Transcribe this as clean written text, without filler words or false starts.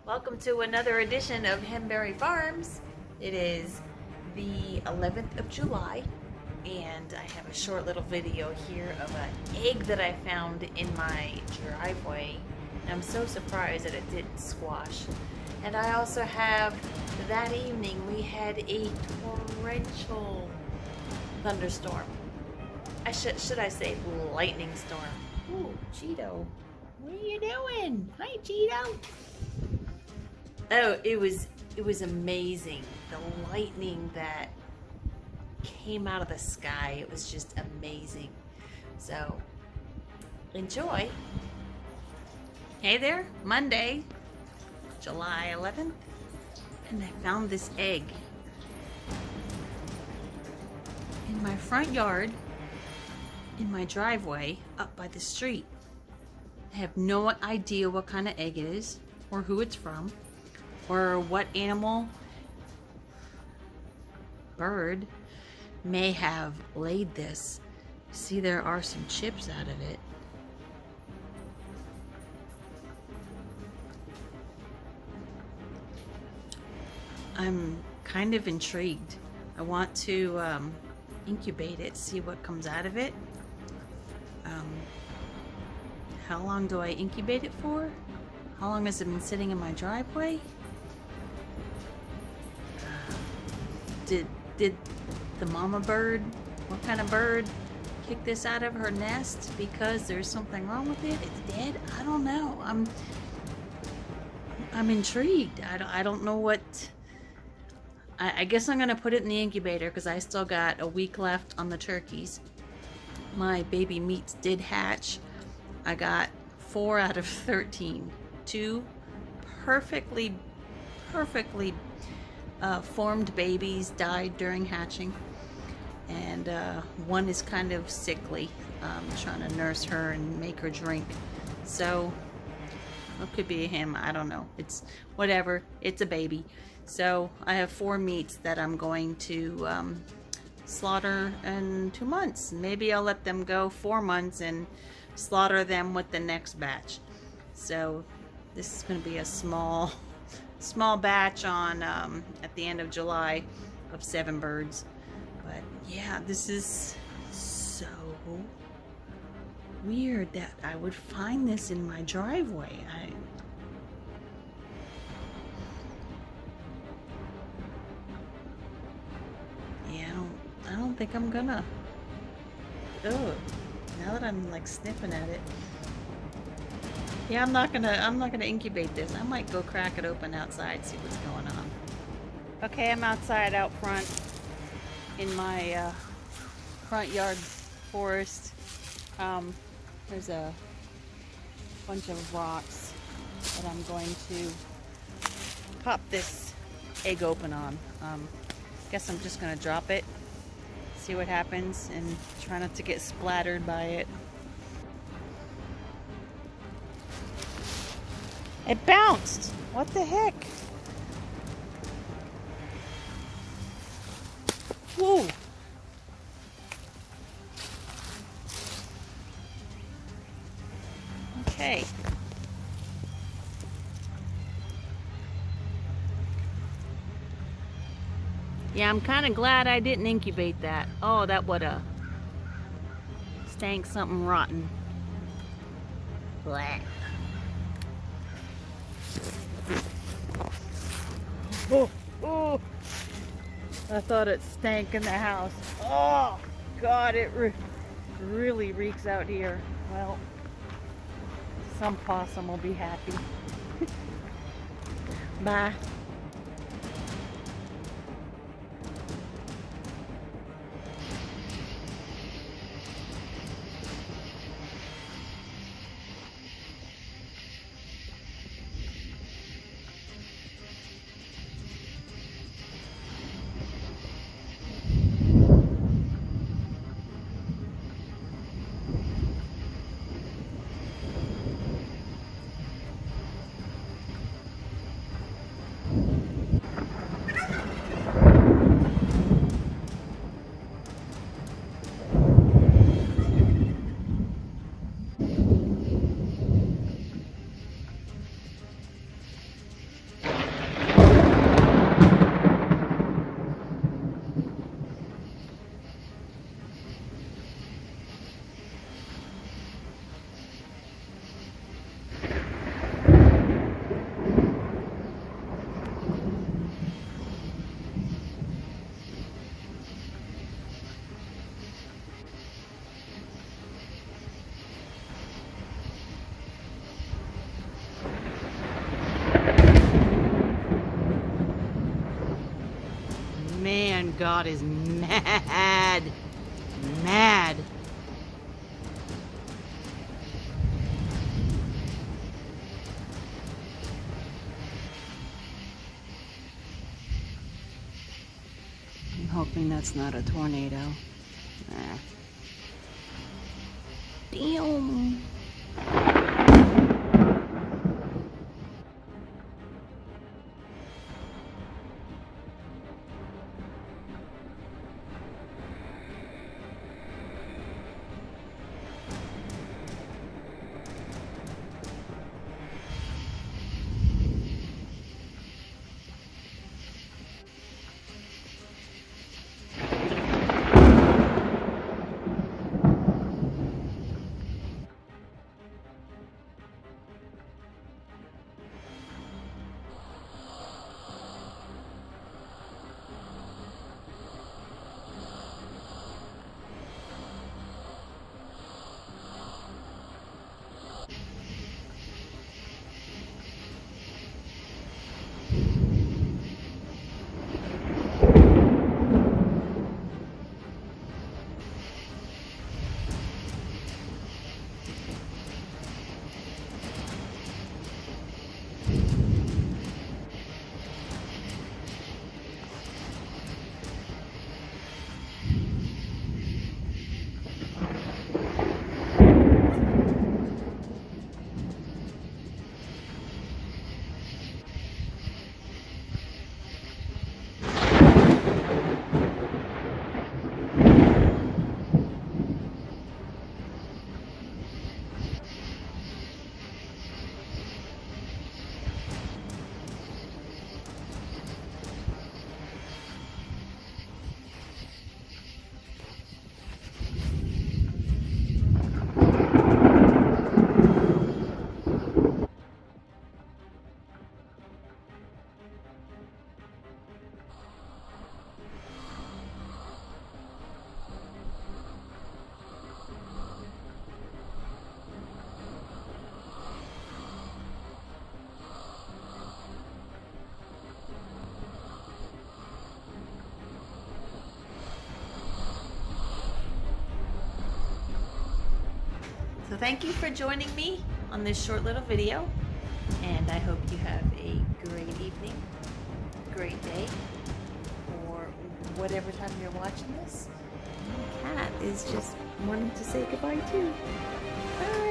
Welcome to another edition of Hemberry Farms. It is the 11th of July, and I have a short little video here of an egg that I found in my driveway. And I'm so surprised that it didn't squash. And I also have, that evening, we had a torrential thunderstorm. Should I say lightning storm. Ooh, Cheeto. What are you doing? Hi, Cheeto. Oh, it was amazing. The lightning that came out of the sky, it was just amazing. So, enjoy. Hey there, Monday, July 11th, and I found this egg in my front yard, in my driveway, up by the street. I have no idea what kind of egg it is, or who it's from, or what animal, bird, may have laid this. See, there are some chips out of it. I'm kind of intrigued. I want to incubate it, see what comes out of it. How long do I incubate it for? How long has it been sitting in my driveway? Did the mama bird, what kind of bird, kick this out of her nest because there's something wrong with it? It's dead? I don't know. I'm intrigued. I don't know what. I guess I'm gonna put it in the incubator because I still got a week left on the turkeys. My baby meats did hatch. I got 4 out of 13. 2 perfectly formed babies died during hatching, and 1 is kind of sickly. Trying to nurse her and make her drink. So it could be him. I don't know. It's whatever. It's a baby. So I have 4 meats that I'm going to slaughter in 2 months. Maybe I'll let them go 4 months and slaughter them with the next batch. So this is going to be a small batch on at the end of July of 7 birds. But yeah, this is so weird that I would find this in my driveway. I don't think I'm gonna. Oh, now that I'm like sniffing at it. Yeah, I'm not gonna incubate this. I might go crack it open outside, see what's going on. Okay, I'm outside out front in my front yard forest. There's a bunch of rocks that I'm going to pop this egg open on. Guess I'm just gonna drop it, see what happens, and try not to get splattered by it. It bounced! What the heck? Whoa! Okay. Yeah, I'm kind of glad I didn't incubate that. Oh, that would have stank something rotten. Blah. Oh, oh. I thought it stank in the house. Oh, God, it really reeks out here. Well, some possum will be happy. Bye. God is mad. Mad. I'm hoping that's not a tornado. Nah. Damn. So thank you for joining me on this short little video, and I hope you have a great evening, great day, or whatever time you're watching this. My cat is just wanting to say goodbye too. Bye.